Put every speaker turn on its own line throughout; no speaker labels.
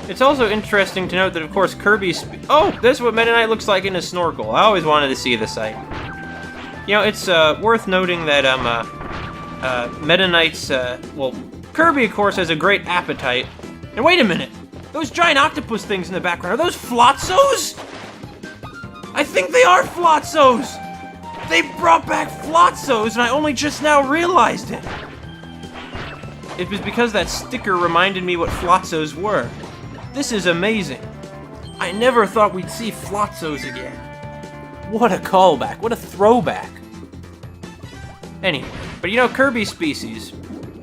It's also interesting to note that, of course, Kirby's... Oh, that's what Meta Knight looks like in a snorkel. I always wanted to see the sight. You know, it's worth noting that Meta Knight's... well, Kirby, of course, has a great appetite. And wait a minute! Those giant octopus things in the background, are those Flotzos? I think they are Flotzos! They brought back Flotzos, and I only just now realized it! It was because that sticker reminded me what Flotzos were. This is amazing. I never thought we'd see Flotzos again. What a callback, what a throwback. Anyway, but you know, Kirby's species,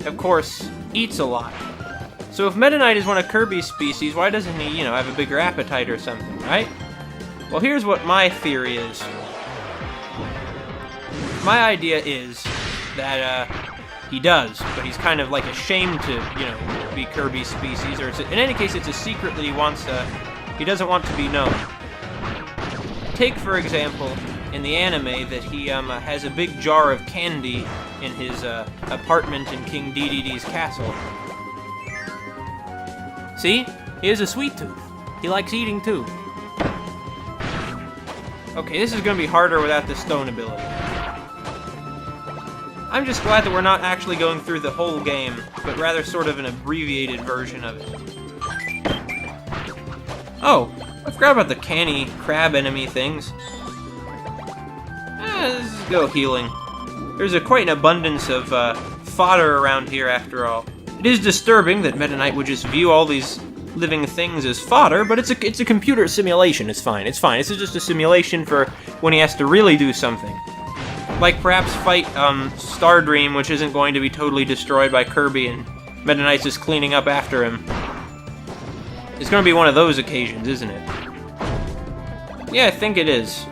of course, eats a lot. So if Meta Knight is one of Kirby's species, why doesn't he, you know, have a bigger appetite or something, right? Well, here's what my theory is. My idea is that, he does, but he's kind of like ashamed to, you know, be Kirby's species, or in any case, it's a secret that he wants, he doesn't want to be known. Take, for example, in the anime that he, has a big jar of candy in his, apartment in King Dedede's castle. See? He has a sweet tooth. He likes eating, too. Okay, this is gonna be harder without the stone ability. I'm just glad that we're not actually going through the whole game, but rather sort of an abbreviated version of it. Oh, I forgot about the canny crab enemy things. Let's just go healing. There's quite an abundance of fodder around here after all. It is disturbing that Meta Knight would just view all these living things as fodder, but it's a computer simulation. It's fine. It's fine. This is just a simulation for when he has to really do something. Like perhaps fight Stardream, which isn't going to be totally destroyed by Kirby, and Meta Knight's just cleaning up after him. It's going to be one of those occasions, isn't it? Yeah, I think it is.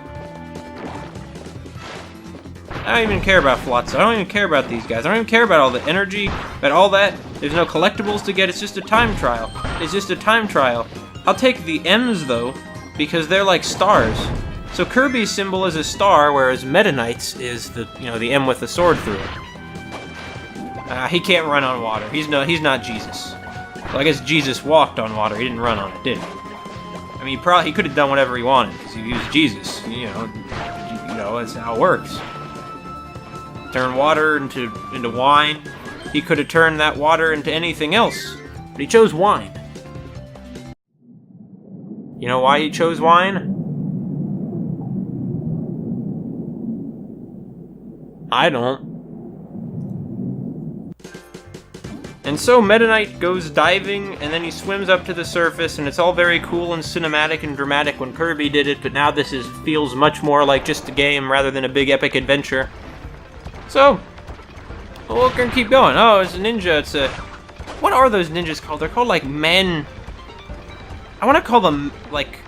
I don't even care about Flotzo. I don't even care about these guys. I don't even care about all the energy, about all that. There's no collectibles to get. It's just a time trial. It's just a time trial. I'll take the M's, though, because they're like stars. So Kirby's symbol is a star, whereas Meta Knight's is the, you know, the M with the sword through it. He can't run on water. He's not Jesus. Well, I guess Jesus walked on water. He didn't run on it, did he? I mean, he could have done whatever he wanted because he was Jesus. You know, that's how it works. Turn water into wine. He could have turned that water into anything else, but he chose wine. You know why he chose wine? I don't. And so Meta Knight goes diving, and then he swims up to the surface, and it's all very cool and cinematic and dramatic when Kirby did it, but now this feels much more like just a game rather than a big epic adventure. So, we're gonna keep going. Oh, it's a ninja. It's a... What are those ninjas called? They're called, like, I want to call them, like,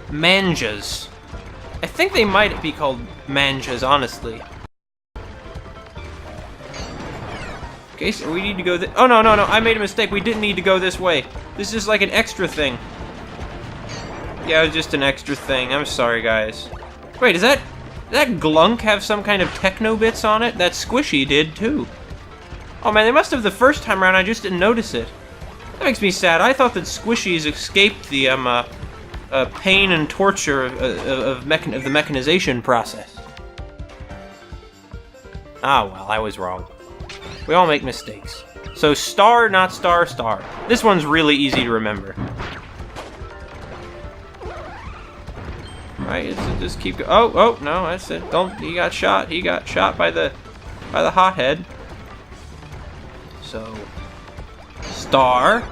manjas. I think they might be called manjas, honestly. Okay, so we need to go oh, no, I made a mistake. We didn't need to go this way. This is like an extra thing. Yeah, it was just an extra thing. I'm sorry, guys. Wait, does that glunk have some kind of techno bits on it? That Squishy did, too. Oh, man, they must have the first time around. I just didn't notice it. That makes me sad. I thought that Squishies escaped the, pain and torture of the mechanization process. Ah, well, I was wrong. We all make mistakes. So star, not star, star. This one's really easy to remember. Right, just keep going. Oh, no, that's it. He got shot. He got shot by the hothead. So, star.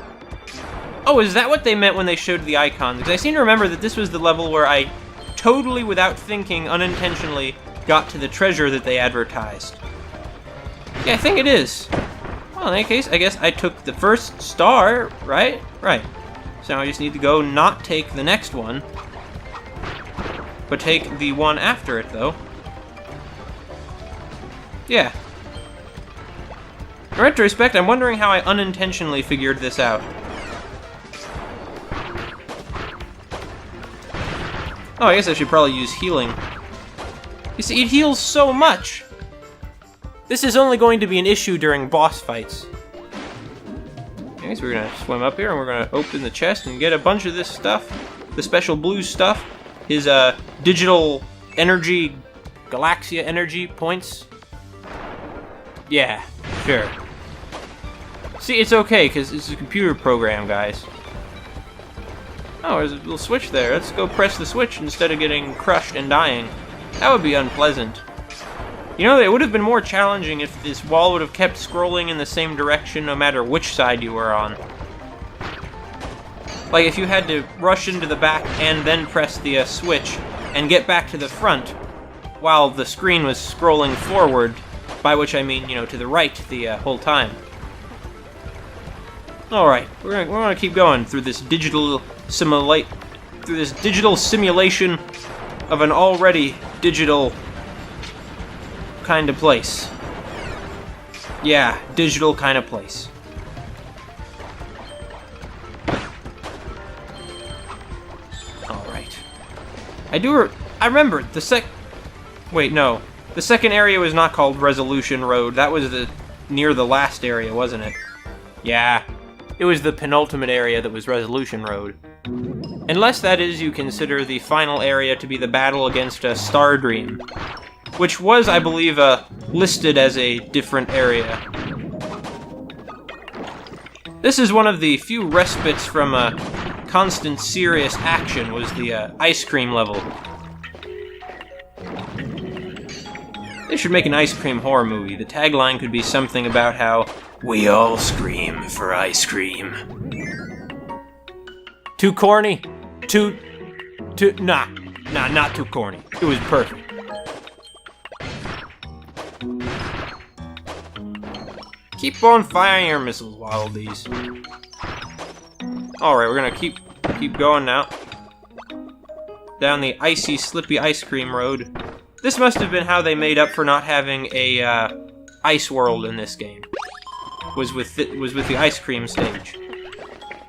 Oh, is that what they meant when they showed the icons? Because I seem to remember that this was the level where I totally, without thinking, unintentionally, got to the treasure that they advertised. Yeah, I think it is. Well, in any case, I guess I took the first star, right? Right. So now I just need to go not take the next one, but take the one after it, though. Yeah. In retrospect, I'm wondering how I unintentionally figured this out. Oh, I guess I should probably use healing. You see, it heals so much! This is only going to be an issue during boss fights. Okay, so we're gonna swim up here and we're gonna open the chest and get a bunch of this stuff. The special blue stuff. His digital energy, Galaxia energy points. Yeah, sure. See, it's okay, because it's a computer program, guys. Oh, there's a little switch there. Let's go press the switch instead of getting crushed and dying. That would be unpleasant. You know, it would have been more challenging if this wall would have kept scrolling in the same direction no matter which side you were on. Like, if you had to rush into the back and then press the switch and get back to the front while the screen was scrolling forward, by which I mean, you know, to the right the whole time. Alright, we're gonna keep going through this digital simulation of an already digital kind of place. Yeah, digital kind of place. Alright. I remember the wait, no. The second area was not called Resolution Road. That was near the last area, wasn't it? Yeah. It was the penultimate area that was Resolution Road. Unless that is you consider the final area to be the battle against Stardream, which was, I believe, listed as a different area. This is one of the few respites from constant serious action, was the ice cream level. They should make an ice cream horror movie. The tagline could be something about how we all scream for ice cream. Too corny? Nah, not too corny. It was perfect. Keep on firing your missiles, Wild These. Alright, we're gonna keep going now. Down the icy, slippy ice cream road. This must have been how they made up for not having a ice world in this game. Was with the ice cream stage,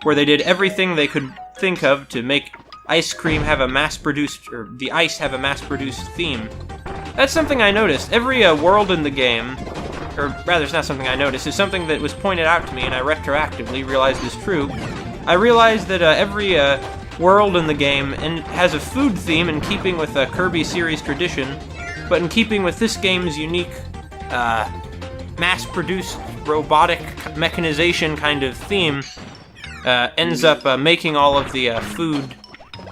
where they did everything they could think of to make ice cream have a mass-produced, or the ice have a mass-produced theme. That's something I noticed. Every world in the game, or rather, it's not something I noticed. It's something that was pointed out to me, and I retroactively realized is true. I realized that every world in the game has a food theme in keeping with a Kirby series tradition, but in keeping with this game's unique, mass-produced robotic mechanization kind of theme, ends up making all of the food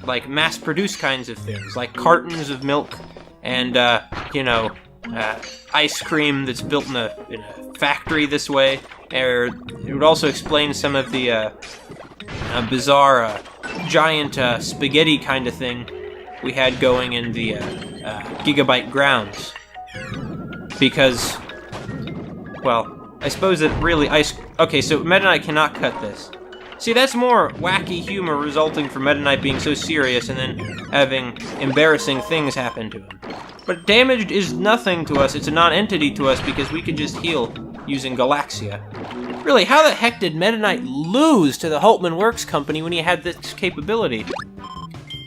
like mass-produced kinds of things, like cartons of milk and ice cream that's built in a factory this way. Or it would also explain some of the bizarre giant spaghetti kind of thing we had going in the Gigabyte grounds, because, well, I suppose that really okay, so Meta Knight cannot cut this. See, that's more wacky humor resulting from Meta Knight being so serious and then having embarrassing things happen to him. But damaged is nothing to us, it's a non-entity to us because we can just heal using Galaxia. Really, how the heck did Meta Knight lose to the Hultman Works Company when he had this capability?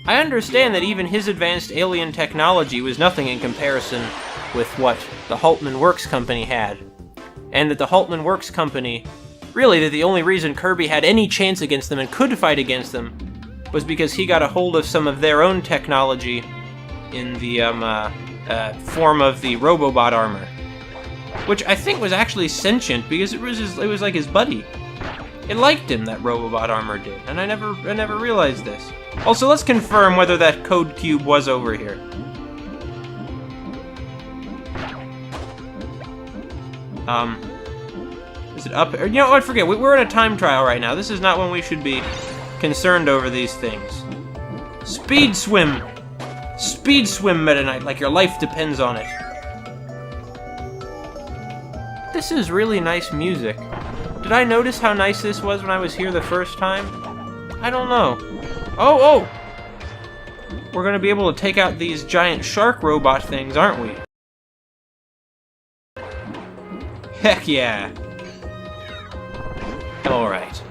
I understand that even his advanced alien technology was nothing in comparison with what the Hultman Works Company had. And that the Hultman Works Company, really, that the only reason Kirby had any chance against them and could fight against them was because he got a hold of some of their own technology in the form of the Robobot armor, which I think was actually sentient because it was like his buddy. It liked him, that Robobot armor did, and I never realized this. Also, let's confirm whether that code cube was over here. Is it up? You know what? Forget. We're in a time trial right now. This is not when we should be concerned over these things. Speed swim! Speed swim, Meta Knight, like your life depends on it. This is really nice music. Did I notice how nice this was when I was here the first time? I don't know. Oh! We're gonna be able to take out these giant shark robot things, aren't we? Heck yeah! Alright.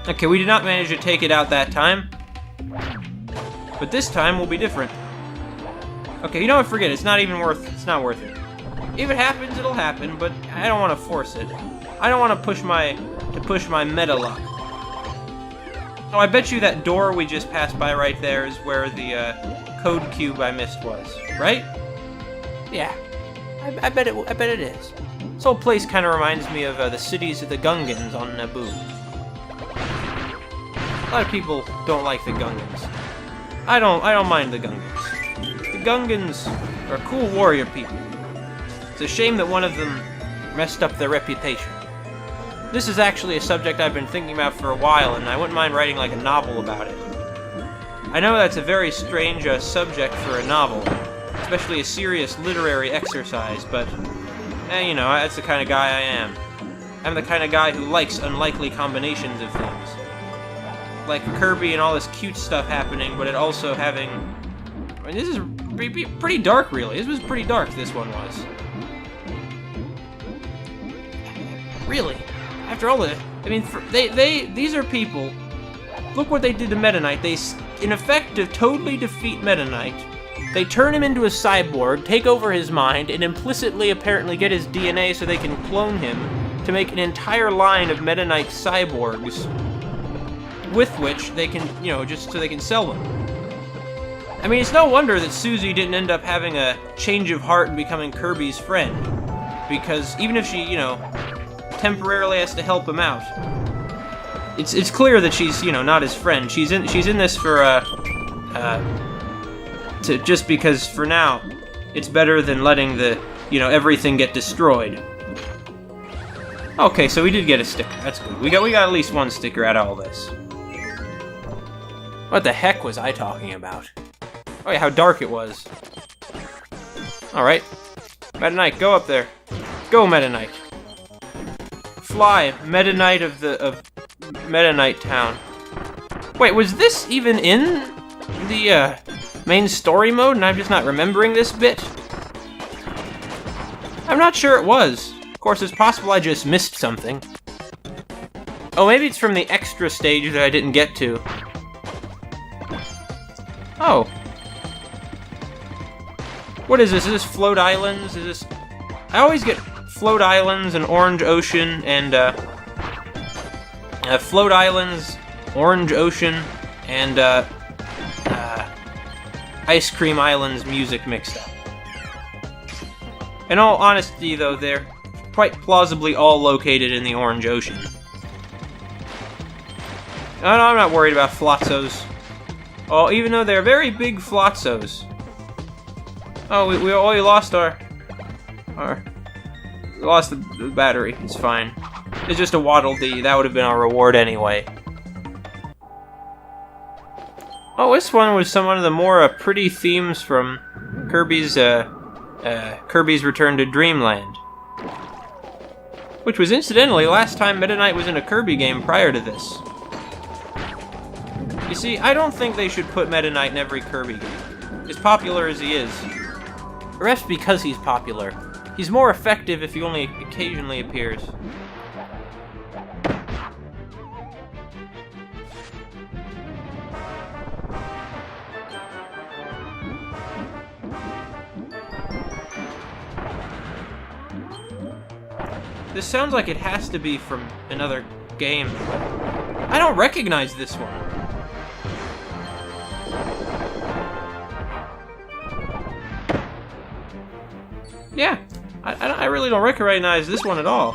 Okay, we did not manage to take it out that time. But this time will be different. Okay, you know what, forget it. It's not worth it. If it happens, it'll happen, but I don't want to force it. I don't want to push my meta luck. Oh, I bet you that door we just passed by right there is where the code cube I missed was, right? Yeah, I bet it is. This whole place kind of reminds me of the cities of the Gungans on Naboo. A lot of people don't like the Gungans. I don't mind the Gungans. The Gungans are cool warrior people. It's a shame that one of them messed up their reputation. This is actually a subject I've been thinking about for a while, and I wouldn't mind writing like a novel about it. I know that's a very strange subject for a novel, especially a serious literary exercise, but, you know, that's the kind of guy I am. I'm the kind of guy who likes unlikely combinations of things. Like Kirby and all this cute stuff happening, but it also having... I mean, this is pretty dark, really. This was pretty dark, this one was. Really? After all the... I mean, these are people... Look what they did to Meta Knight. They, in effect, to totally defeat Meta Knight. They turn him into a cyborg, take over his mind, and implicitly apparently get his DNA so they can clone him to make an entire line of Meta Knight cyborgs with which they can, you know, just so they can sell them. I mean, it's no wonder that Susie didn't end up having a change of heart and becoming Kirby's friend. Because even if she, you know, temporarily has to help him out, it's clear that she's, you know, not his friend. She's in this for, just because for now, it's better than letting the, you know, everything get destroyed. Okay, so we did get a sticker. That's good. We got at least one sticker out of all this. What the heck was I talking about? Oh yeah, how dark it was. Alright. Meta Knight, go up there. Go, Meta Knight. Fly, Meta Knight of Meta Knight Town. Wait, was this even in the main story mode and I'm just not remembering this bit? I'm not sure it was. Of course, it's possible I just missed something. Oh, maybe it's from the extra stage that I didn't get to. Oh. What is this? Is this Float Islands? Is this... I always get Float Islands and Orange Ocean and, Float Islands, Orange Ocean, and, Ice Cream Islands music mixed up. In all honesty, though, they're quite plausibly all located in the Orange Ocean. No, I'm not worried about Flotzos. Oh, even though they're very big Flotzos. Oh, we lost we lost the battery. It's fine. It's just a Waddle Dee. That would have been our reward anyway. Oh, this one was some of the more pretty themes from Kirby's Return to Dreamland. Which was incidentally last time Meta Knight was in a Kirby game prior to this. You see, I don't think they should put Meta Knight in every Kirby game, as popular as he is. Perhaps because he's popular. He's more effective if he only occasionally appears. This sounds like it has to be from another game. I don't recognize this one. Yeah, I really don't recognize this one at all.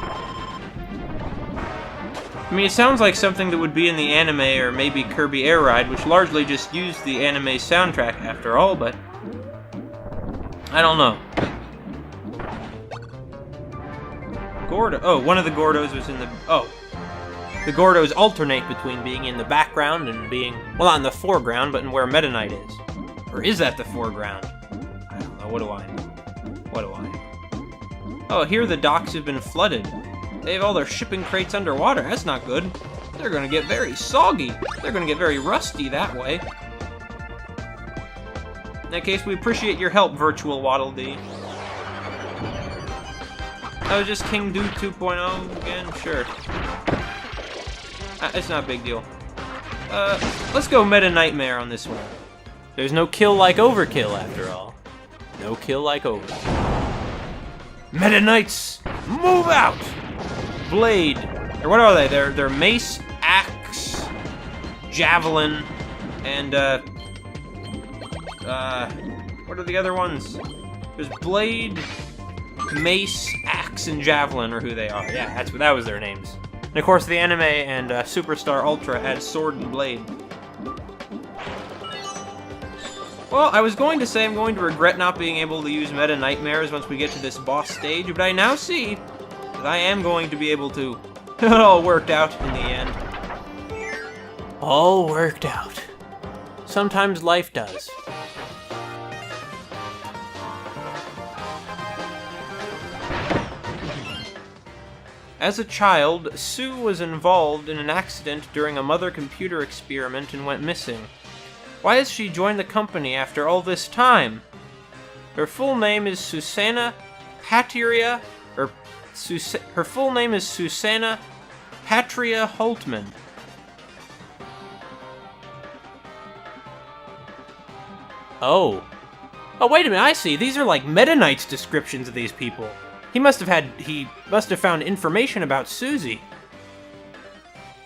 I mean, it sounds like something that would be in the anime or maybe Kirby Air Ride, which largely just used the anime soundtrack after all, but I don't know. Gordo. Oh, one of the Gordos was in the... Oh. The Gordos alternate between being in the background and being... Well, not in the foreground, but in where Meta Knight is. Or is that the foreground? I don't know. What do I know? What do I know? Oh, here the docks have been flooded. They have all their shipping crates underwater. That's not good. They're gonna get very soggy. They're gonna get very rusty that way. In that case, we appreciate your help, Virtual Waddle Dee. That was just King Dude 2.0 again? Sure. It's not a big deal. Let's go Meta Knightmare on this one. There's no kill like overkill, after all. No kill like overkill. Meta Knights, move out! Blade. Or what are they? They're mace, axe, javelin, and, what are the other ones? There's blade, mace, axe, and javelin are who they are. Yeah, that was their names. And of course, the anime and Superstar Ultra had sword and blade. Well, I was going to say I'm going to regret not being able to use Meta Knightmares once we get to this boss stage, but I now see that I am going to be able to. It all worked out in the end. All worked out. Sometimes life does. As a child, Sue was involved in an accident during a mother computer experiment and went missing. Why has she joined the company after all this time? Her full name is Susanna Patria, her full name is Susanna Patria Holtman. Oh, wait a minute, I see. These are like Meta Knight's descriptions of these people. He must have found information about Susie.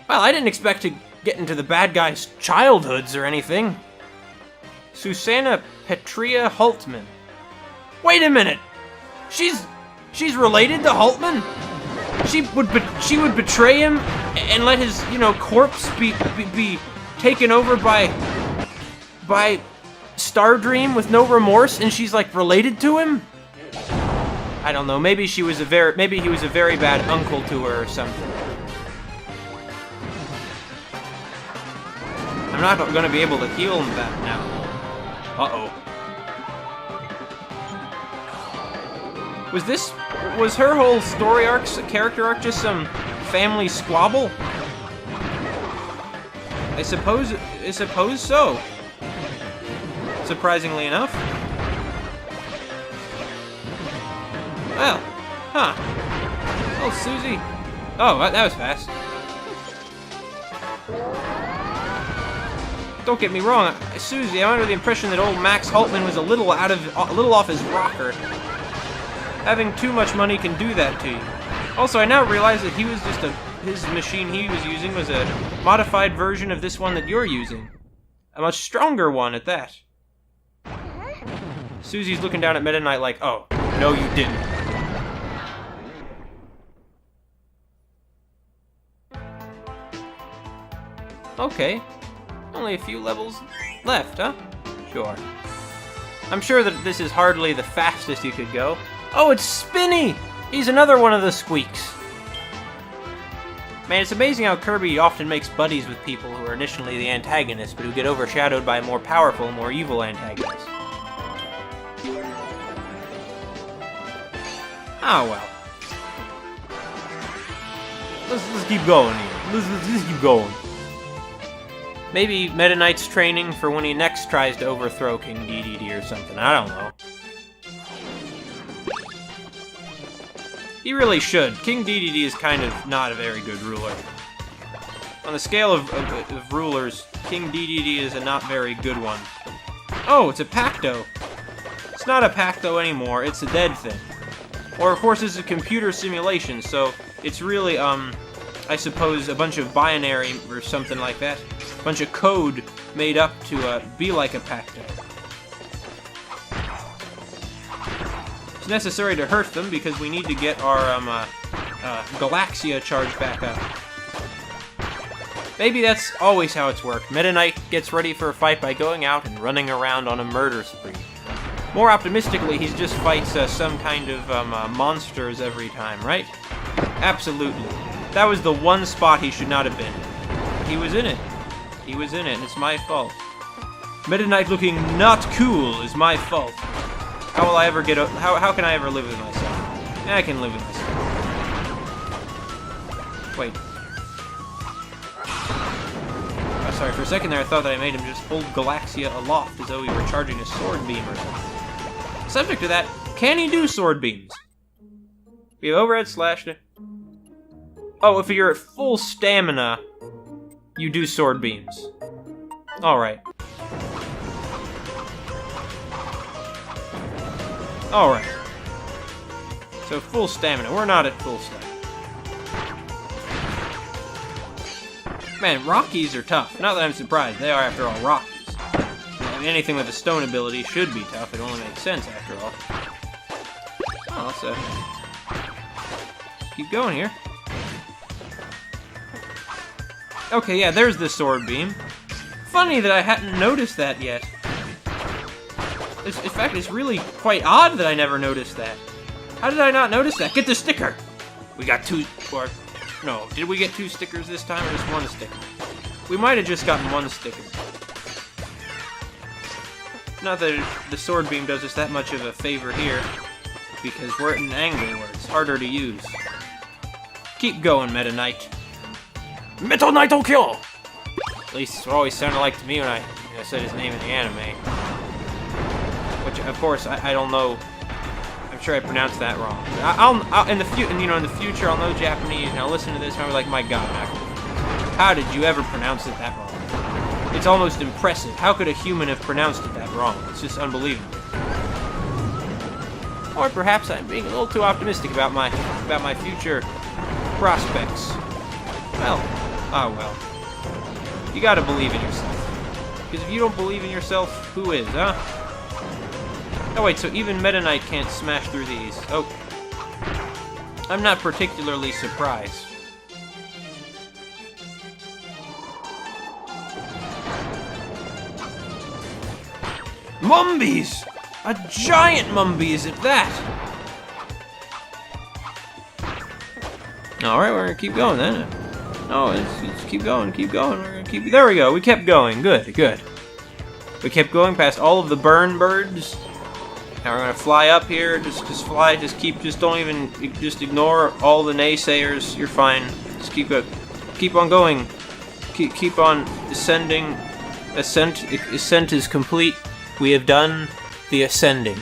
Well, I didn't expect to get into the bad guys' childhoods or anything. Susanna Petria Holtman. Wait a minute! She's related to Holtman? She would betray him and let his, corpse be taken over by Stardream with no remorse, and she's like related to him? I don't know, maybe he was a very bad uncle to her or something. I'm not gonna be able to heal him that now. Uh-oh. Was her whole story arc, character arc, just some family squabble? I suppose so. Surprisingly enough. Well, huh. Oh, Susie. Oh, that was fast. Don't get me wrong, Susie, I'm under the impression that old Max Holtman was a little off his rocker. Having too much money can do that to you. Also, I now realize that his machine he was using was a modified version of this one that you're using. A much stronger one at that. Susie's looking down at Meta Knight like, oh, no you didn't. Okay. Only a few levels left, huh? Sure. I'm sure that this is hardly the fastest you could go. Oh, it's Spinny! He's another one of the squeaks. Man, it's amazing how Kirby often makes buddies with people who are initially the antagonists, but who get overshadowed by a more powerful, more evil antagonist. Oh, well. Let's keep going here. Let's keep going. Maybe Meta Knight's training for when he next tries to overthrow King DDD or something. I don't know. He really should. King DDD is kind of not a very good ruler. On the scale of rulers, King DDD is a not very good one. Oh, it's a Pacto. It's not a Pacto anymore, it's a dead thing. Or, of course, it's a computer simulation, so it's really, I suppose, a bunch of binary or something like that. A bunch of code made up to be like a Pacto. It's necessary to hurt them because we need to get our Galaxia charged back up. Maybe that's always how it's worked. Meta Knight gets ready for a fight by going out and running around on a murder spree. More optimistically, he just fights some kind of monsters every time, right? Absolutely. That was the one spot he should not have been in. He was in it. He was in it, and it's my fault. Meta Knight looking not cool is my fault. How will I ever get how can I ever live with myself? Yeah, I can live with myself. Wait. Oh, sorry, for a second there I thought that I made him just hold Galaxia aloft as though he were charging a sword beam or something. Subject to that, can he do sword beams? We have overhead slash. Oh, if you're at full stamina, you do sword beams. Alright. Alright. So full stamina. We're not at full stamina. Man, Rockies are tough. Not that I'm surprised. They are, after all, Rockies. I mean, anything with a stone ability should be tough. It only makes sense, after all. Oh, let's keep going here. Okay, yeah, there's the sword beam. Funny that I hadn't noticed that yet. In fact, it's really quite odd that I never noticed that. How did I not notice that? Get the sticker! We got two, or, no, did we get 2 stickers this time, or just 1 sticker? We might have just gotten 1 sticker. Not that the sword beam does us that much of a favor here, because we're at an angle where it's harder to use. Keep going, Meta Knight. Meta Knight will kill! At least it's what always sounded like to me when I said his name in the anime. Which, of course, I don't know. I'm sure I pronounced that wrong. In the future, I'll know Japanese, and I'll listen to this, and I'll be like, my God, Mackerel, how did you ever pronounce it that wrong? It's almost impressive. How could a human have pronounced it that wrong? It's just unbelievable. Or perhaps I'm being a little too optimistic about my future prospects. Well, oh well. You gotta believe in yourself. Because if you don't believe in yourself, who is, huh? Oh wait, so even Meta Knight can't smash through these. Oh. I'm not particularly surprised. Mumbies! A giant Mumbies at that! Alright, we're gonna keep going then. No, let's keep going, keep going. We're gonna keep. There we go, we kept going. Good, good. We kept going past all of the burn birds. Now we're gonna fly up here, just fly, just don't even, just ignore all the naysayers. You're fine. Just keep on going. Keep on ascending. Ascent is complete. We have done the ascending.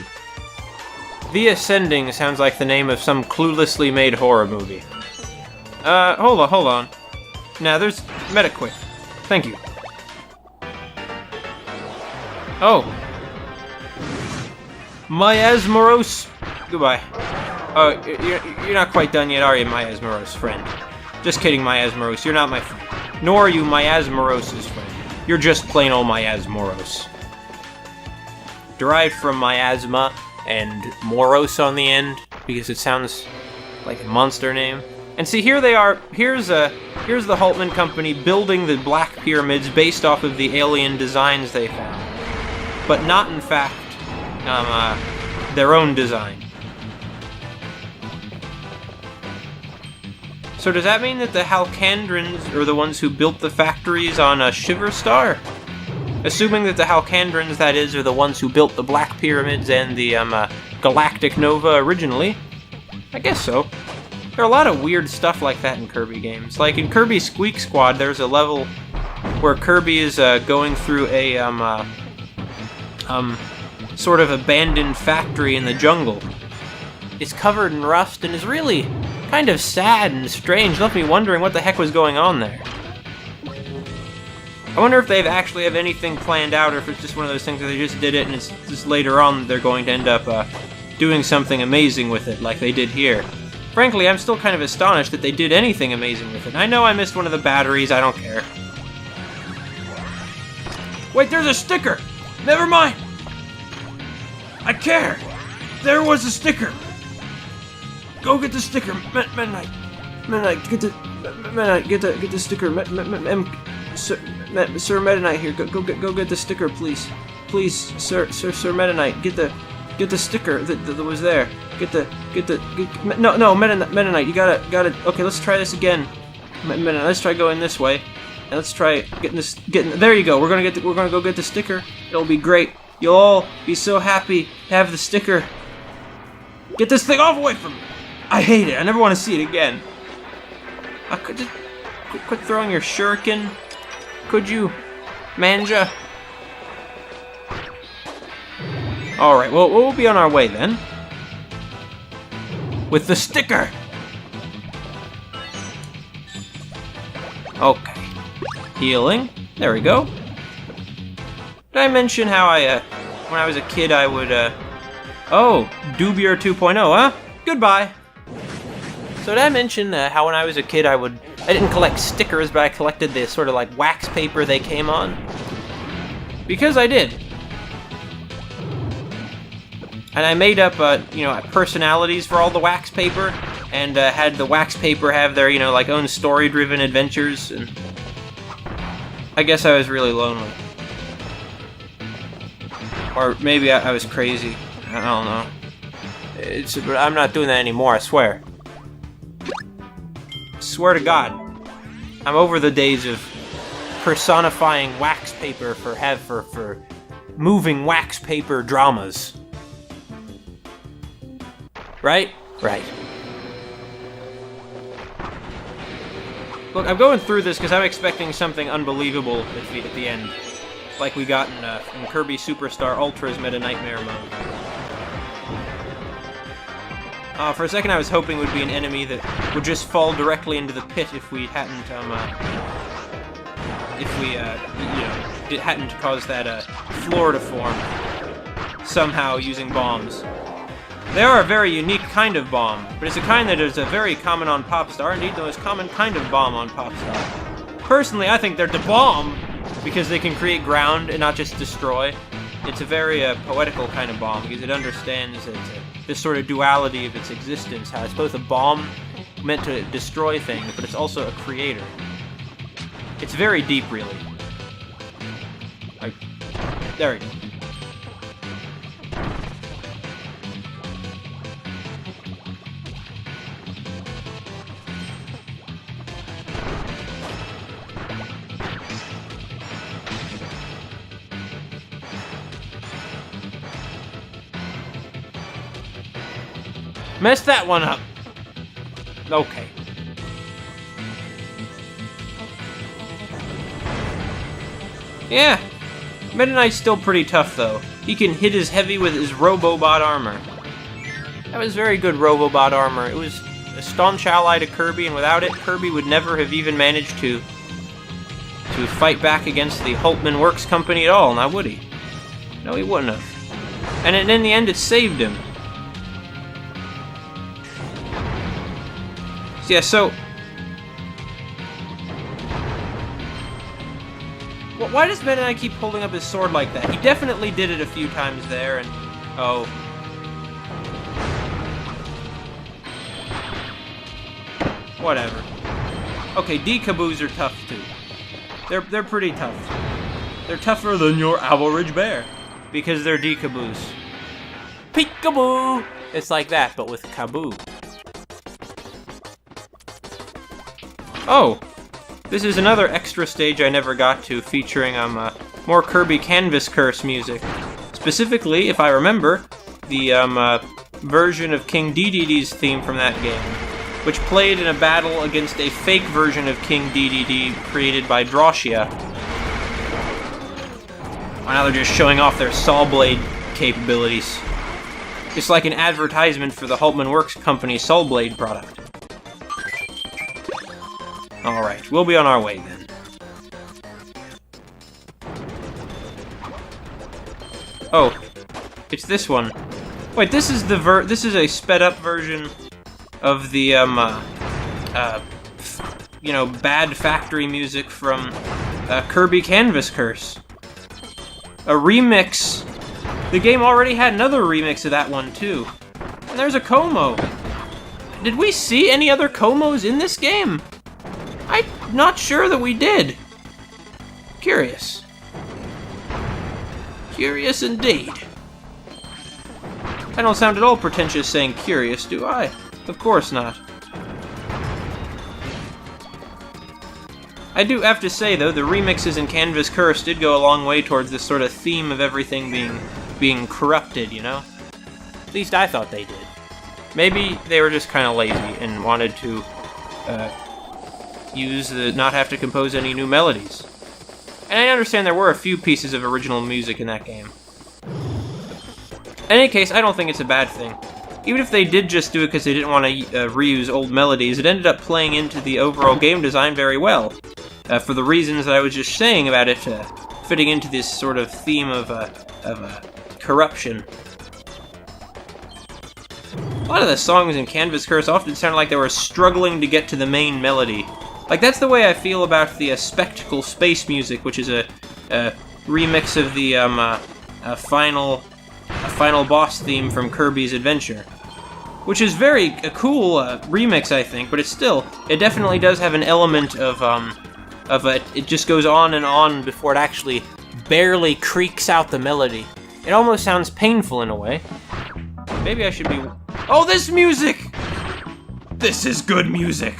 The Ascending sounds like the name of some cluelessly made horror movie. Hold on. Now there's Metaquick. Thank you. Oh. Miasmoros. Goodbye. Oh, you're not quite done yet, are you, Miasmoros friend? Just kidding, Miasmoros. You're not my friend. Nor are you Miasmoros' friend. You're just plain old Miasmoros. Derived from miasma and moros on the end, because it sounds like a monster name. And see, here they are. Here's the Haltman Company building the Black Pyramids based off of the alien designs they found, but not in fact their own design. So does that mean that the Halcandrins are the ones who built the factories on Shiver Star? Assuming that the Halcandrins, that is, are the ones who built the Black Pyramids and the Galactic Nova originally. I guess so. There are a lot of weird stuff like that in Kirby games. Like in Kirby Squeak Squad, there's a level where Kirby is going through a sort of abandoned factory in the jungle. It's covered in rust and is really kind of sad and strange. Left me wondering what the heck was going on there. I wonder if they actually have anything planned out, or if it's just one of those things where they just did it and it's just later on they're going to end up doing something amazing with it, like they did here. Frankly, I'm still kind of astonished that they did anything amazing with it. I know I missed one of the batteries, I don't care. Wait, there's a sticker! Never mind! I care! There was a sticker! Go get the sticker, Meta Knight, get the sticker, Sir Meta Knight here. Go get the sticker, please. Please, Sir Meta Knight, get the sticker that was there. No, Meta Knight, you gotta. Okay, let's try this again. Let's try going this way, and let's try getting this. There you go. We're gonna go get the sticker. It'll be great. You'll all be so happy to have the sticker. Get this thing off away from me. I hate it. I never want to see it again. I could just quit throwing your shuriken. Could you, Manja? Alright, well, we'll be on our way then. With the sticker! Okay. Healing. There we go. Did I mention how when I was a kid, I would, oh, Doobier 2.0, huh? Goodbye. So did I mention how when I was a kid I didn't collect stickers, but I collected the sort of like wax paper they came on? Because I did. And I made up, personalities for all the wax paper, and had the wax paper have their, like own story-driven adventures, and I guess I was really lonely. Or maybe I was crazy. I don't know. But I'm not doing that anymore, I swear. Swear to God. I'm over the days of personifying wax paper for moving wax paper dramas. Right? Right. Look, I'm going through this because I'm expecting something unbelievable at the end. Like we got in Kirby Superstar Ultra's Meta Knightmare mode. For a second I was hoping it would be an enemy that would just fall directly into the pit if we hadn't, hadn't caused that, floor to form. Somehow using bombs. They are a very unique kind of bomb, but it's a kind that is very common on Popstar, indeed the most common kind of bomb on Popstar. Personally, I think they're the bomb, because they can create ground and not just destroy. It's a very poetical kind of bomb, because it understands this sort of duality of its existence, how it's both a bomb meant to destroy things, but it's also a creator. It's very deep, really. Like, there we go. Messed that one up. Okay. Yeah. Meta Knight's still pretty tough, though. He can hit his heavy with his Robobot armor. That was very good Robobot armor. It was a staunch ally to Kirby, and without it, Kirby would never have even managed to fight back against the Hultman Works Company at all, now would he? No, he wouldn't have. And in the end, it saved him. Yeah, so... why does Meta Knight keep holding up his sword like that? He definitely did it a few times there, and... oh. Whatever. Okay, D-Kaboos are tough, too. They're pretty tough. They're tougher than your average bear. Because they're D-Kaboos. Peekaboo! It's like that, but with Kaboo. Oh, this is another extra stage I never got to, featuring more Kirby Canvas Curse music. Specifically, if I remember, the version of King Dedede's theme from that game, which played in a battle against a fake version of King Dedede created by Drawshia. Now they're just showing off their saw blade capabilities. It's like an advertisement for the Hultman Works Company saw blade product. Alright, we'll be on our way then. Oh, it's this one. Wait, this is a sped up version of the bad factory music from Kirby Canvas Curse. A remix. The game already had another remix of that one too. And there's a Como. Did we see any other Komos in this game? I'm not sure that we did. Curious. Curious indeed. I don't sound at all pretentious saying curious, do I? Of course not. I do have to say, though, the remixes in Canvas Curse did go a long way towards this sort of theme of everything being corrupted, you know? At least I thought they did. Maybe they were just kind of lazy and wanted to not have to compose any new melodies. And I understand there were a few pieces of original music in that game. In any case, I don't think it's a bad thing. Even if they did just do it because they didn't want to reuse old melodies, it ended up playing into the overall game design very well. For the reasons that I was just saying about it fitting into this sort of theme of corruption. A lot of the songs in Canvas Curse often sounded like they were struggling to get to the main melody. Like, that's the way I feel about the Spectacle Space Music, which is a remix of the final boss theme from Kirby's Adventure. Which is a cool remix, I think, but it definitely does have an element of it just goes on and on before it actually barely creaks out the melody. It almost sounds painful in a way. Maybe I should be... Oh, this music! This is good music!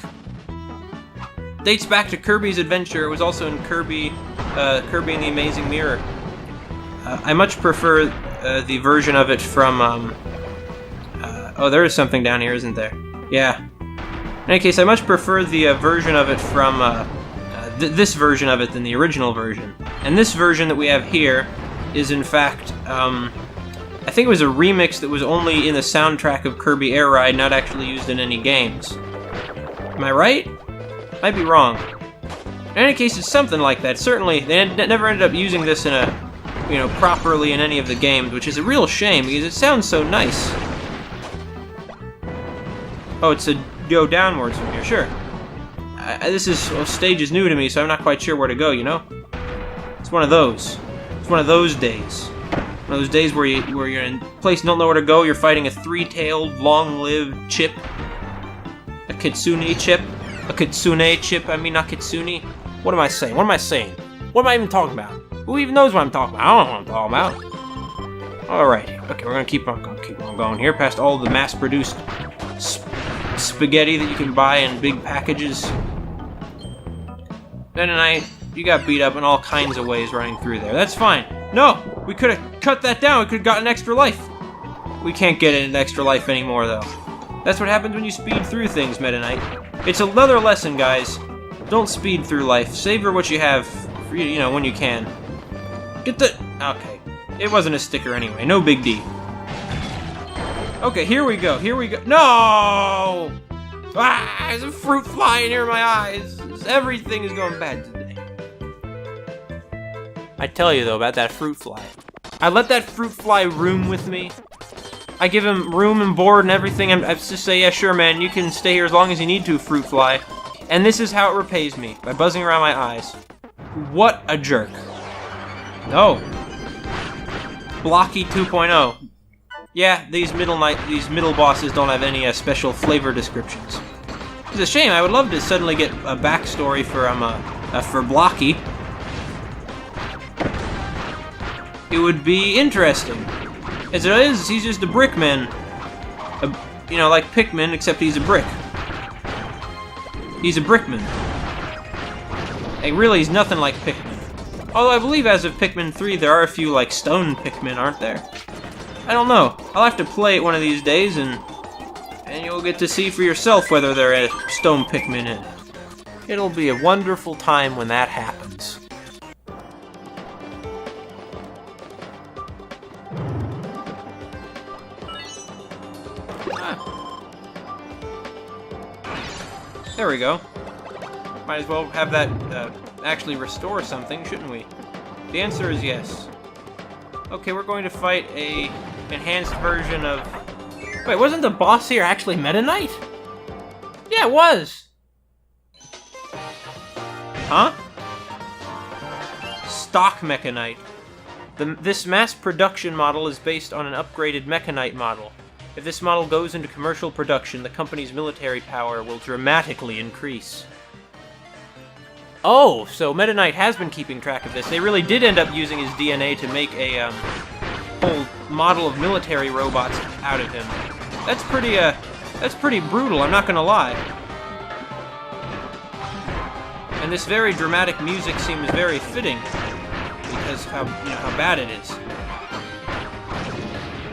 Dates back to Kirby's Adventure. It was also in Kirby and the Amazing Mirror. I much prefer the version of it from... oh, there is something down here, isn't there? Yeah. In any case, I much prefer the version of it from... this version of it than the original version. And this version that we have here is, in fact... I think it was a remix that was only in the soundtrack of Kirby Air Ride, not actually used in any games. Am I right? Might be wrong. In any case, it's something like that. Certainly, they never ended up using this in properly in any of the games, which is a real shame, because it sounds so nice. Oh, it's a go downwards from here, sure. This stage is new to me, so I'm not quite sure where to go, you know? It's one of those. It's one of those days. One of those days where you're in a place and don't know where to go, you're fighting a three-tailed, long-lived chip. A kitsune chip. A kitsune chip, I mean, not kitsune. What am I saying? What am I saying? What am I even talking about? Who even knows what I'm talking about? I don't know what I'm talking about. Alright. Okay, we're gonna keep on going here, past all the mass-produced spaghetti that you can buy in big packages. Meta you got beat up in all kinds of ways running through there. That's fine. No! We could have cut that down. We could have gotten extra life. We can't get an extra life anymore, though. That's what happens when you speed through things, Meta Knight. It's another lesson, guys. Don't speed through life. Savor what you have, when you can. Get the... Okay. It wasn't a sticker anyway. No big deal. Okay, here we go. Here we go. No! Ah! There's a fruit flying near my eyes. Everything is going bad today. I tell you, though, about that fruit fly. I let that fruit fly room with me. I give him room and board and everything. I just say, yeah, sure, man, you can stay here as long as you need to, fruit fly. And this is how it repays me, by buzzing around my eyes. What a jerk. No. Blocky 2.0. Yeah, these middle bosses don't have any special flavor descriptions. It's a shame. I would love to suddenly get a backstory for Blocky. It would be interesting. As it is, he's just a brickman. Like Pikmin, except he's a brick. He's a brickman. Hey, really, he's nothing like Pikmin. Although I believe as of Pikmin 3, there are a few, like, stone Pikmin, aren't there? I don't know. I'll have to play it one of these days, and you'll get to see for yourself whether there are stone Pikmin in it. It'll be a wonderful time when that happens. There we go. Might as well have that actually restore something, shouldn't we? The answer is yes. Okay, we're going to fight a enhanced version of... Wait, wasn't the boss here actually Meta Knight? Yeah, it was! Huh? Stock Mecha Knight. This mass production model is based on an upgraded Mecha Knight model. If this model goes into commercial production, the company's military power will dramatically increase. Oh, so Meta Knight has been keeping track of this. They really did end up using his DNA to make a whole model of military robots out of him. That's pretty brutal, I'm not gonna lie. And this very dramatic music seems very fitting because how bad it is.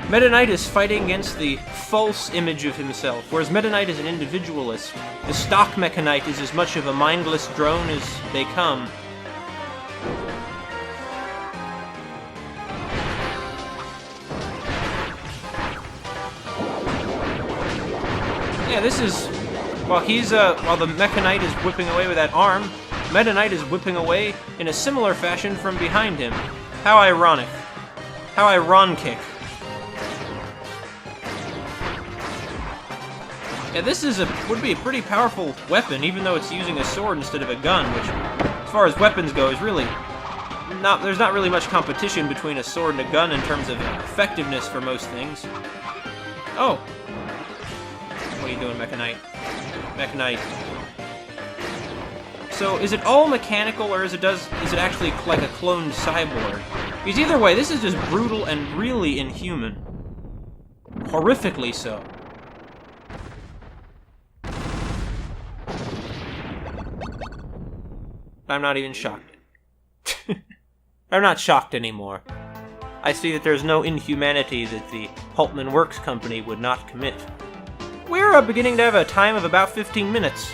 Meta Knight is fighting against the false image of himself, whereas Meta Knight is an individualist. The stock Mecha Knight is as much of a mindless drone as they come. Yeah, this is... While the Mecha Knight is whipping away with that arm, Meta Knight is whipping away in a similar fashion from behind him. How ironic. How ironic. Yeah, this would be a pretty powerful weapon, even though it's using a sword instead of a gun, which, as far as weapons go, is really there's not really much competition between a sword and a gun in terms of effectiveness for most things. Oh! What are you doing, Mecha Knight? Mecha Knight. So, is it all mechanical, or is it actually like a cloned cyborg? Because either way, this is just brutal and really inhuman. Horrifically so. I'm not even shocked. I'm not shocked anymore. I see that there's no inhumanity that the Haltman Works Company would not commit. We're beginning to have a time of about 15 minutes.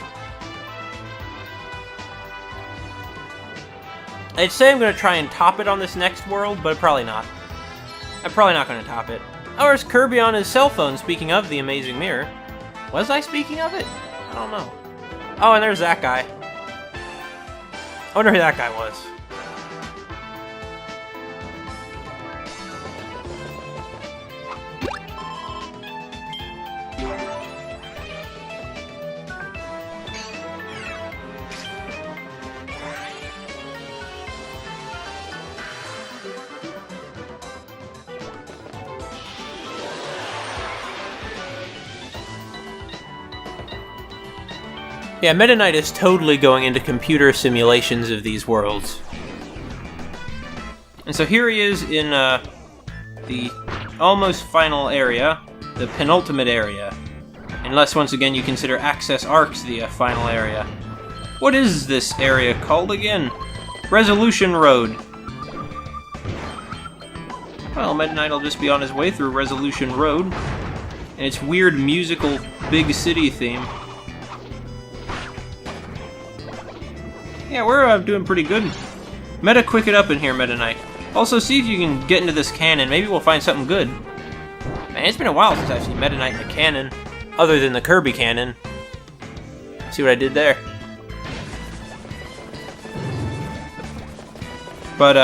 I'd say I'm going to try and top it on this next world, but probably not. I'm probably not going to top it. Oh, there's Kirby on his cell phone, speaking of the Amazing Mirror. Was I speaking of it? I don't know. Oh, and there's that guy. I wonder who that guy was. Yeah, Meta Knight is totally going into computer simulations of these worlds. And so here he is in the almost final area, the penultimate area. Unless, once again, you consider Access Arcs the final area. What is this area called again? Resolution Road. Well, Meta Knight will just be on his way through Resolution Road. And its weird musical big city theme. Yeah, we're doing pretty good. Meta quick it up in here, Meta Knight. Also, see if you can get into this canon. Maybe we'll find something good. Man, it's been a while since I've seen Meta Knight in the canon. Other than the Kirby canon. See what I did there? But,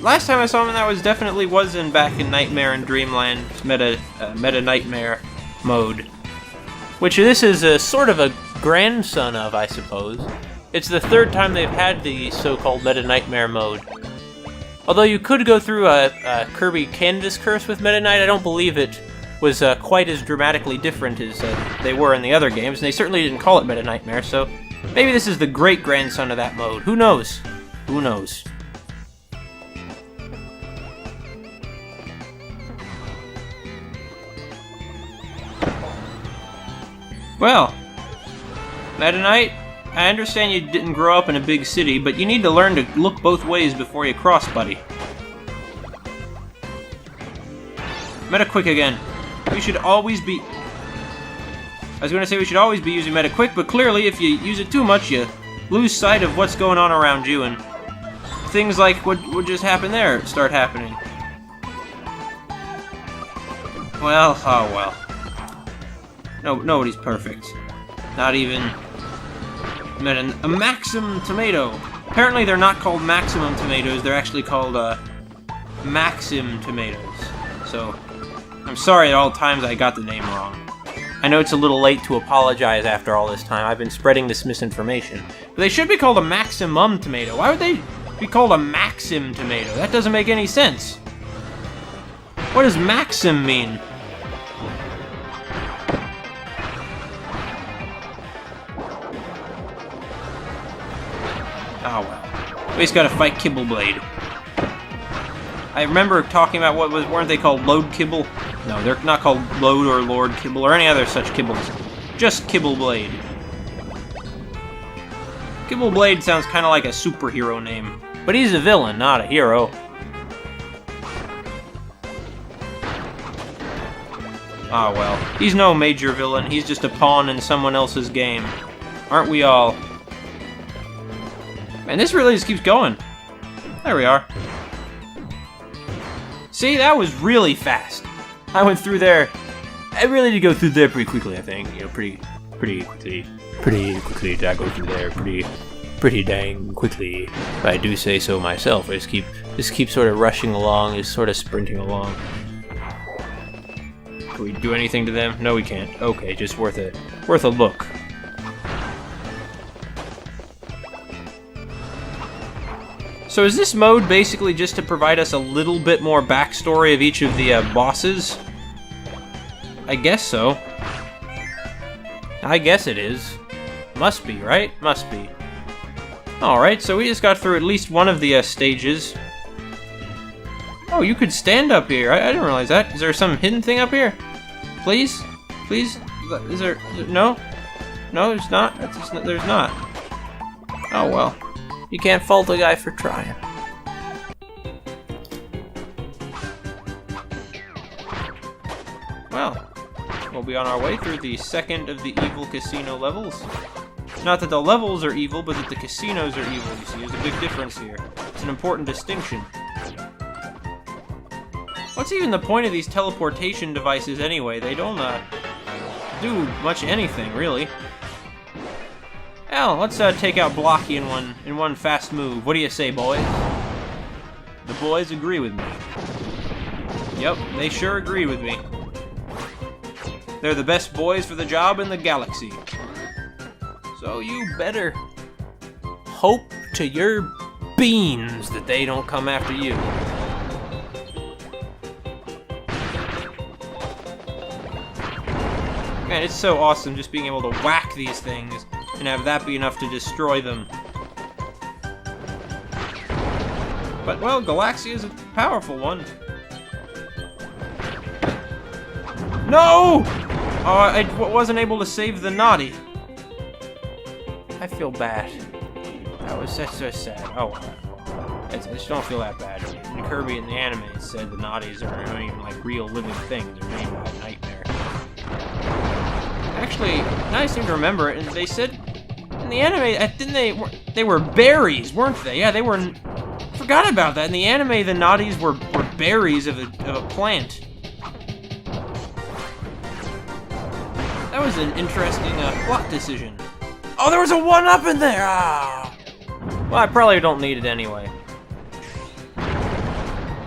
last time I saw him, that was back in Nightmare and Dreamland Meta Knightmare mode. Which this is a sort of a grandson of, I suppose. It's the third time they've had the so-called Meta Knightmare mode. Although you could go through a Kirby Candace Curse with Meta Knight, I don't believe it was quite as dramatically different as they were in the other games, and they certainly didn't call it Meta Knightmare, so maybe this is the great-grandson of that mode. Who knows? Who knows? Well, Meta Knight, I understand you didn't grow up in a big city, but you need to learn to look both ways before you cross, buddy. Meta Quick again. We should always be... I was going to say we should always be using Meta Quick, but clearly if you use it too much, you lose sight of what's going on around you, and things like what just happened there start happening. Well, oh well. No, nobody's perfect. Not even a Maximum Tomato. Apparently they're not called Maximum Tomatoes, they're actually called Maxim Tomatoes. So, I'm sorry at all times I got the name wrong. I know it's a little late to apologize after all this time. I've been spreading this misinformation. But they should be called a Maximum Tomato. Why would they be called a Maxim Tomato? That doesn't make any sense. What does Maxim mean? Oh well. We just gotta fight Kibbleblade. I remember talking about weren't they called Load Kibble? No, they're not called Load or Lord Kibble or any other such kibbles. Just Kibbleblade. Kibbleblade sounds kind of like a superhero name. But he's a villain, not a hero. Ah well. He's no major villain, he's just a pawn in someone else's game. Aren't we all? Man, this really just keeps going. There we are. See, that was really fast. I went through there. I really did go through there pretty quickly, I think. You know, pretty quickly. Pretty quickly did I go through there. Pretty dang quickly, if I do say so myself. I just keep sort of rushing along, just sort of sprinting along. Can we do anything to them? No, we can't. Okay, just worth a look. So is this mode basically just to provide us a little bit more backstory of each of the bosses? I guess so. I guess it is. Must be, right? Must be. Alright, so we just got through at least one of the stages. Oh, you could stand up here. I didn't realize that. Is there some hidden thing up here? Please? Please? Is there... No? No, there's not? There's not. Oh, well. You can't fault a guy for trying. Well, we'll be on our way through the second of the evil casino levels. Not that the levels are evil, but that the casinos are evil, you see. There's a big difference here. It's an important distinction. What's even the point of these teleportation devices anyway? They don't do much anything, really. Well, let's take out Blocky in one fast move. What do you say, boys? The boys agree with me. Yep, they sure agree with me. They're the best boys for the job in the galaxy. So you better hope to your beans that they don't come after you. Man, it's so awesome just being able to whack these things and have that be enough to destroy them. But, well, Galaxia is a powerful one. No! Oh, I wasn't able to save the naughty. I feel bad. That's so sad. Oh, I just don't feel that bad. In Kirby in the anime, it said the naughties aren't even like real living things. They're named by Nightmare. Actually, now I seem to remember it, and they said in the anime, didn't they were berries, weren't they? Yeah, they were. Forgot about that. In the anime, the naughties were berries of a plant. That was an interesting plot decision. Oh, there was a 1-up in there! Ah! Well, I probably don't need it anyway.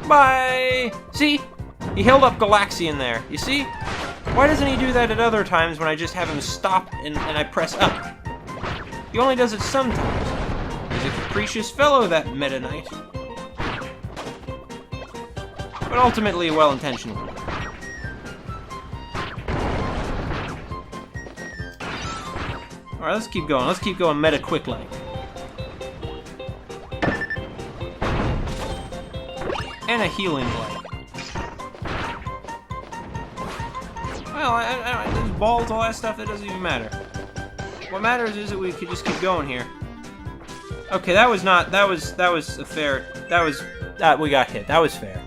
Bye! See? He held up Galaxia in there. You see? Why doesn't he do that at other times when I just have him stop and I press up? He only does it sometimes. He's a capricious fellow, that Meta Knight. But ultimately well-intentioned. Alright, let's keep going. Let's keep going meta quickly. And a healing blade. Well, those balls, all that stuff, that doesn't even matter. What matters is that we could just keep going here. Okay, that was a fair, we got hit. That was fair.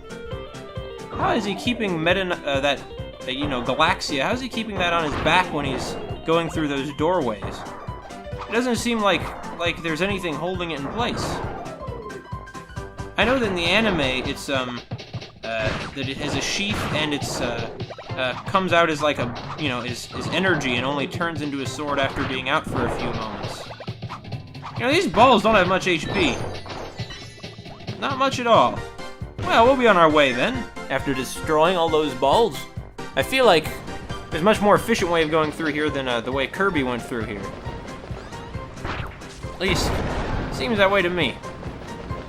How is he keeping Galaxia, how is he keeping that on his back when he's going through those doorways? It doesn't seem like there's anything holding it in place. I know that in the anime, it's that it has a sheath and it's comes out as like a is energy and only turns into a sword after being out for a few moments. These balls don't have much HP. Not much at all. Well, we'll be on our way then after destroying all those balls. I feel like there's a much more efficient way of going through here than the way Kirby went through here. At least, it seems that way to me.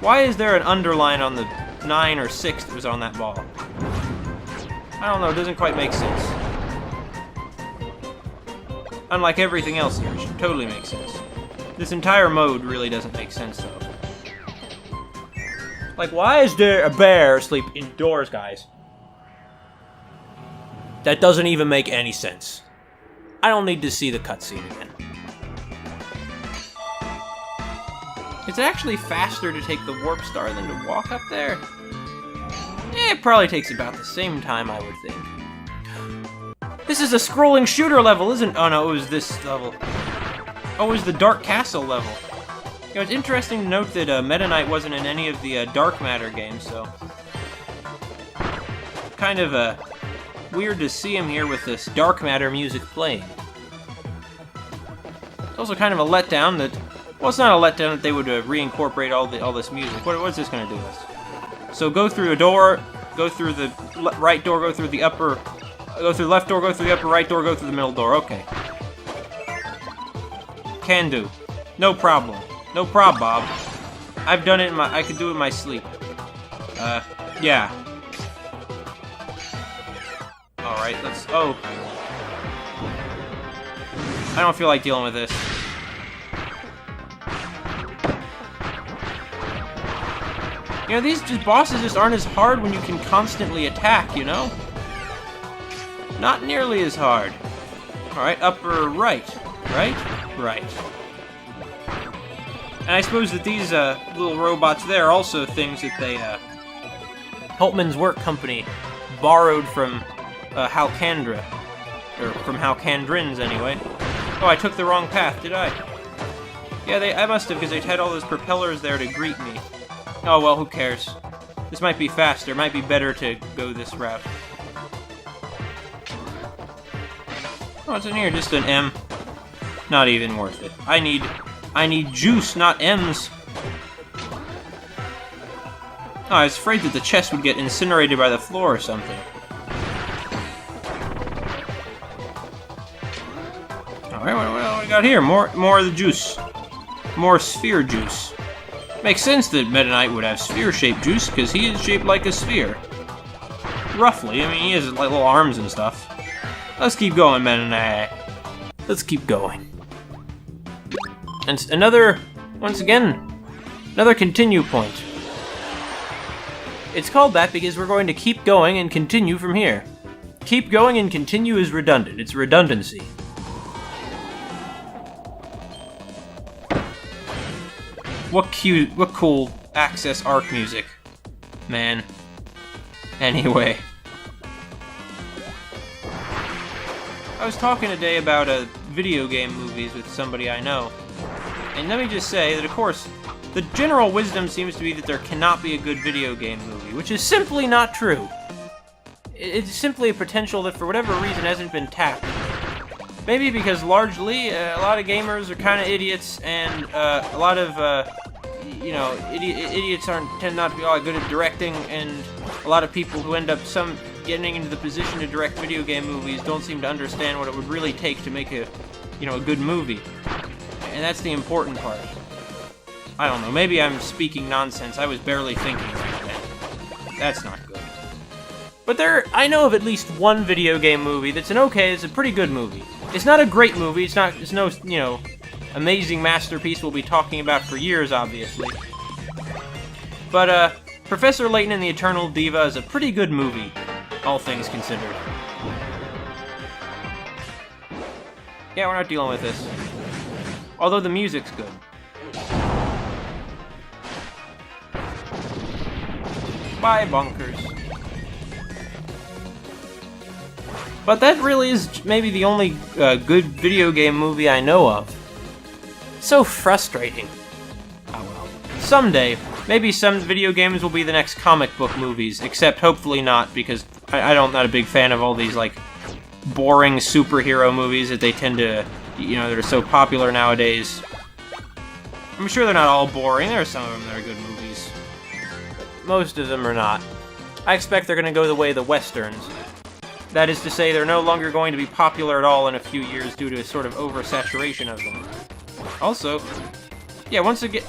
Why is there an underline on the 9 or 6 that was on that ball? I don't know, it doesn't quite make sense. Unlike everything else here, which totally makes sense. This entire mode really doesn't make sense, though. Like, why is there a bear asleep indoors, guys? That doesn't even make any sense. I don't need to see the cutscene again. It's actually faster to take the warp star than to walk up there. It probably takes about the same time, I would think. This is a scrolling shooter level, isn't? Oh no, it was this level. Oh, it was the Dark Castle level. It's interesting to note that Meta Knight wasn't in any of the Dark Matter games, so kind of weird to see him here with this Dark Matter music playing. It's also kind of a letdown that, well, it's not a letdown that they would reincorporate all this music. What's this going to do us? So go through a door, go through the right door, go through the upper Go through the left door, go through the upper right door, go through the middle door. Okay. Can do. No problem. No prob, Bob. I've done it in my... I could do it in my sleep. Yeah. Alright, let's... Oh. I don't feel like dealing with this. You know, these bosses just aren't as hard when you can constantly attack, you know? Not nearly as hard. Alright, upper right. Right? Right. And I suppose that these little robots there are also things that they, Holtman's Work Company borrowed from Halcandra. Or from Halcandrins, anyway. Oh, I took the wrong path, did I? Yeah, I must have, because they had all those propellers there to greet me. Oh, well, who cares? This might be faster. It might be better to go this route. Oh, what's in here? Just an M. Not even worth it. I need juice, not M's. Oh, I was afraid that the chest would get incinerated by the floor or something. Alright, what do we got here? More of the juice. More sphere juice. Makes sense that Meta Knight would have sphere-shaped juice, because he is shaped like a sphere. Roughly. I mean, he has like little arms and stuff. Let's keep going, Meta Knight. Let's keep going. And another, once again, another continue point. It's called that because we're going to keep going and continue from here. Keep going and continue is redundant. It's redundancy. What cool Access Arc music. Man. Anyway. I was talking today about video game movies with somebody I know. And let me just say that, of course, the general wisdom seems to be that there cannot be a good video game movie, which is simply not true. It's simply a potential that, for whatever reason, hasn't been tapped. Maybe because largely, a lot of gamers are kind of idiots, and a lot of, idiots tend not to be all good at directing, and a lot of people who end up getting into the position to direct video game movies don't seem to understand what it would really take to make a good movie. And that's the important part. I don't know, maybe I'm speaking nonsense. I was barely thinking right then. That's not good. But I know of at least one video game movie that's it's a pretty good movie. It's not a great movie, it's no, amazing masterpiece we'll be talking about for years, obviously. But, Professor Layton and the Eternal Diva is a pretty good movie, all things considered. Yeah, we're not dealing with this. Although the music's good. Bye, bunkers. But that really is maybe the only good video game movie I know of. So frustrating. Oh well. Someday, maybe some video games will be the next comic book movies, except hopefully not, because I'm not a big fan of all these, like, boring superhero movies that they tend to, that are so popular nowadays. I'm sure they're not all boring. There are some of them that are good movies. Most of them are not. I expect they're going to go the way of the westerns. That is to say, they're no longer going to be popular at all in a few years due to a sort of oversaturation of them. Also, yeah, once again...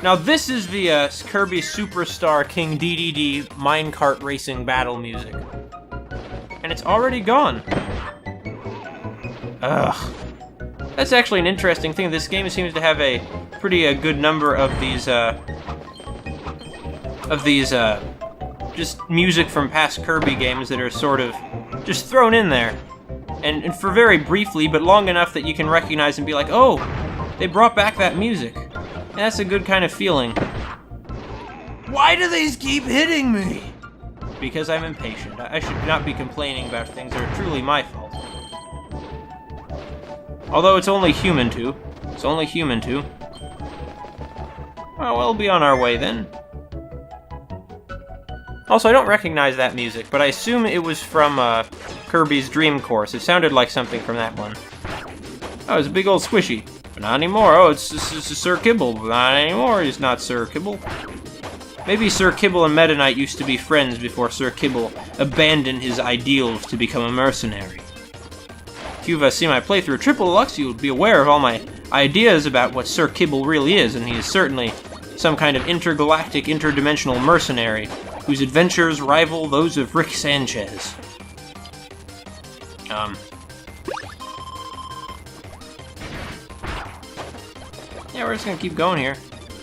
Now this is the Kirby Superstar King DDD minecart racing battle music. And it's already gone. Ugh. That's actually an interesting thing. This game seems to have a pretty good number of these just music from past Kirby games that are sort of just thrown in there. And for very briefly, but long enough that you can recognize and be like, oh, they brought back that music. And that's a good kind of feeling. Why do these keep hitting me? Because I'm impatient. I should not be complaining about things that are truly my fault. Although it's only human to. It's only human to. Well, we'll be on our way then. Also, I don't recognize that music, but I assume it was from Kirby's Dream Course. It sounded like something from that one. Oh, it's a big old squishy. But not anymore. Oh, it's Sir Kibble. But not anymore. He's not Sir Kibble. Maybe Sir Kibble and Meta Knight used to be friends before Sir Kibble abandoned his ideals to become a mercenary. If you've seen my playthrough of Triple Deluxe, you'll be aware of all my ideas about what Sir Kibble really is, and he is certainly some kind of intergalactic, interdimensional mercenary whose adventures rival those of Rick Sanchez. Yeah, we're just gonna keep going here.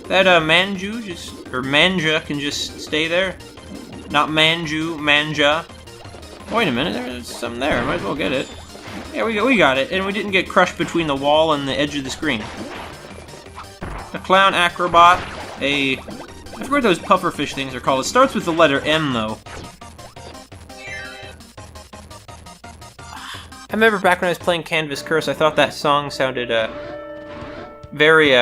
That Manja can just stay there. Not Manju, Manja. Wait a minute, there's something there. Might as well get it. Yeah, we got it, and we didn't get crushed between the wall and the edge of the screen. A clown acrobat, I forget what those pufferfish things are called. It starts with the letter M, though. I remember back when I was playing Canvas Curse, I thought that song sounded, very,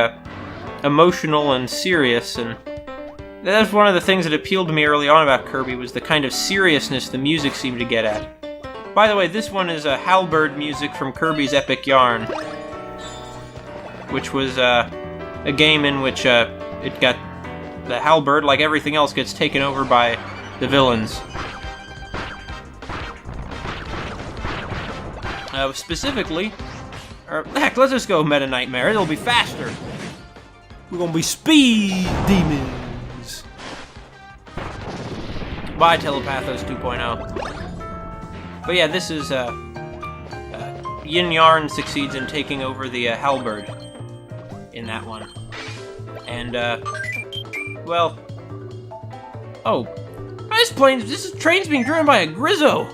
emotional and serious, and that was one of the things that appealed to me early on about Kirby, was the kind of seriousness the music seemed to get at. By the way, this one is Halberd music from Kirby's Epic Yarn, which was a game in which it got the Halberd, like everything else, gets taken over by the villains. Specifically, heck, let's just go Meta Knightmare. It'll be faster. We're gonna be speed demons. Bye, Telepathos 2.0. But yeah, this is, Yin Yarn succeeds in taking over the, Halberd in that one. And, well... Oh. This train's being driven by a Grizzo!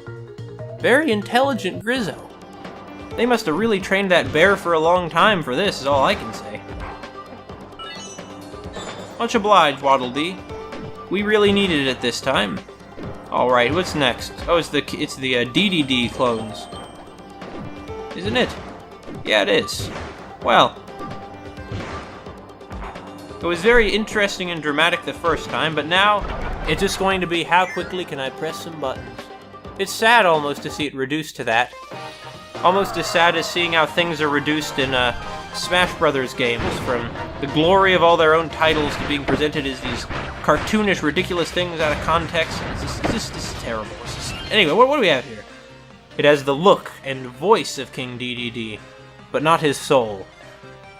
Very intelligent Grizzo. They must have really trained that bear for a long time for this, is all I can say. Much obliged, Waddle Dee. We really needed it this time. Alright, what's next? Oh, it's the DDD clones. Isn't it? Yeah, it is. Well. It was very interesting and dramatic the first time, but now it's just going to be how quickly can I press some buttons. It's sad almost to see it reduced to that. Almost as sad as seeing how things are reduced in Smash Brothers games, from the glory of all their own titles to being presented as these cartoonish, ridiculous things out of context. This is terrible. Anyway, what do we have here? It has the look and voice of King DDD, but not his soul.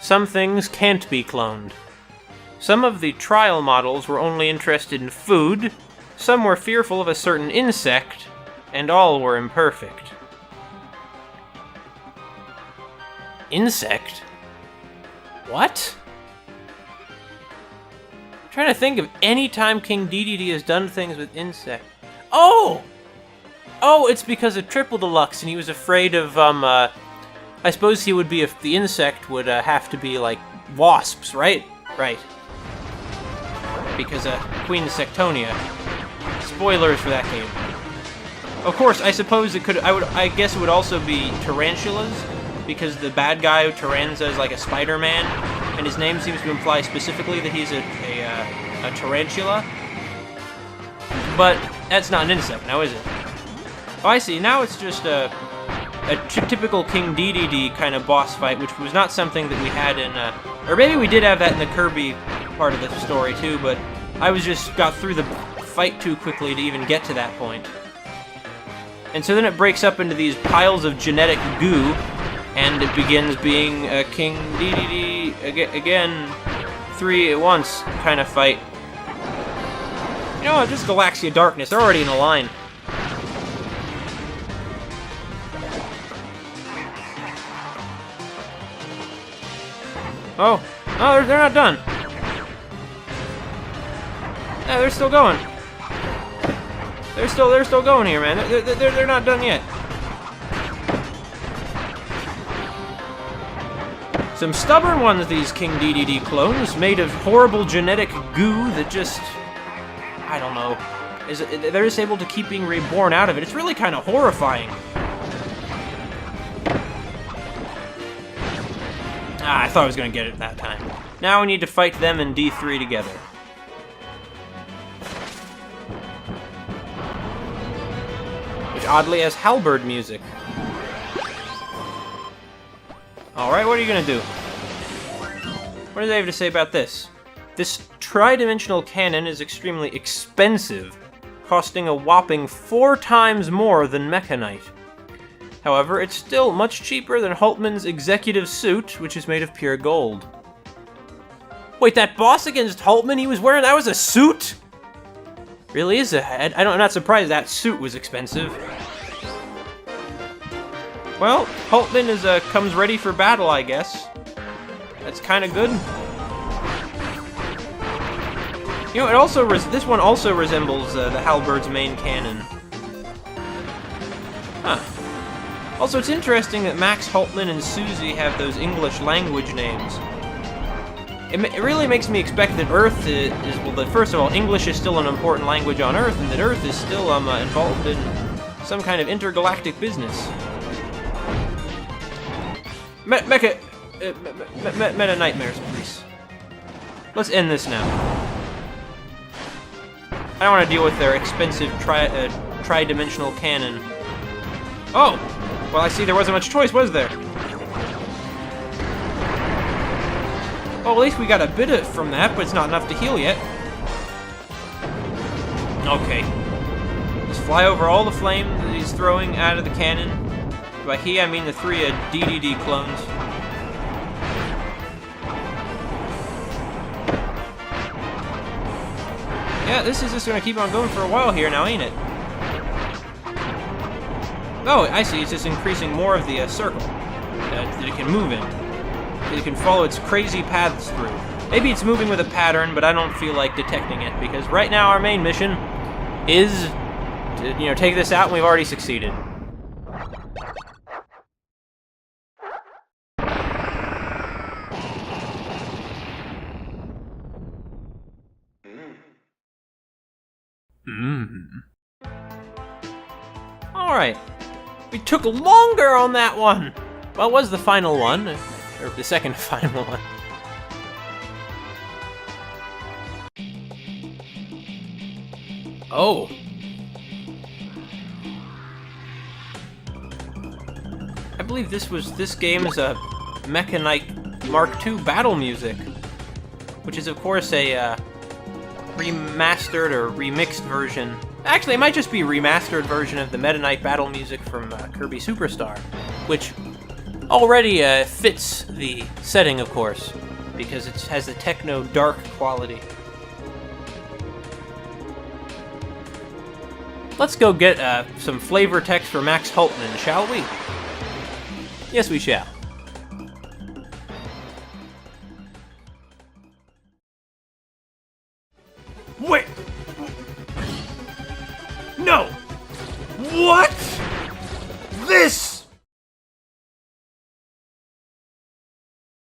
Some things can't be cloned. Some of the trial models were only interested in food, some were fearful of a certain insect, and all were imperfect. Insect? What? I'm trying to think of any time King DDD has done things with insect. Oh! Oh, it's because of Triple Deluxe, and he was afraid of, I suppose he would be if the insect would have to be, like, wasps, right? Right. Because, Queen Sectonia. Spoilers for that game. Of course, I suppose it could, I guess it would also be tarantulas, because the bad guy, Taranza, is like a Spider-Man, and his name seems to imply specifically that he's a tarantula. But that's not an insect, now is it? Oh, I see. Now it's just a typical King DDD kind of boss fight, which was not something that we had in, or maybe we did have that in the Kirby part of the story too, but I got through the fight too quickly to even get to that point. And so then it breaks up into these piles of genetic goo, and it begins being a King DDD again, 3 at once kind of fight. You know what, just Galaxia Darkness, they're already in a line. Oh, they're not done. Yeah, they're still going. They're still going here, man. They're not done yet. Some stubborn ones, these King DDD clones, made of horrible genetic goo that just, I don't know, they're just able to keep being reborn out of it. It's really kind of horrifying. I thought I was going to get it that time. Now we need to fight them and D3 together. Which oddly has Halberd music. Alright, what are you going to do? What do they have to say about this? This tri-dimensional cannon is extremely expensive, costing a whopping 4 times more than Meta Knight. However, it's still much cheaper than Haltman's executive suit, which is made of pure gold. Wait, that boss against Haltman he was wearing, that was a suit? Really is a head. I'm not surprised that suit was expensive. Well, Haltman comes ready for battle, I guess. That's kind of good. You know, this one also resembles the Halberd's main cannon. Huh. Also, it's interesting that Max, Haltman, and Susie have those English language names. It really makes me expect that Earth is well, that first of all, English is still an important language on Earth, and that Earth is still involved in some kind of intergalactic business. Meta Knightmares, please. Let's end this now. I don't want to deal with their expensive tri-dimensional cannon. Oh! Well, I see there wasn't much choice, was there? Well, at least we got a bit from that, but it's not enough to heal yet. Okay. Just fly over all the flame that he's throwing out of the cannon. By he, I mean the 3 DDD clones. Yeah, this is just gonna keep on going for a while here now, ain't it? Oh, I see, it's just increasing more of the circle that it can move in. It can follow its crazy paths through. Maybe it's moving with a pattern, but I don't feel like detecting it, because right now our main mission is to, take this out, and we've already succeeded. Alright. We took longer on that one! Well, it was the final one. Or the second final one. Oh. I believe this game's Meta Knight Mark II battle music. Which is, of course, a remastered or remixed version. Actually, it might just be a remastered version of the Meta Knight battle music from Kirby Superstar, which already fits the setting, of course, because it has the techno-dark quality. Let's go get some flavor text for Max Haltman, shall we? Yes, we shall.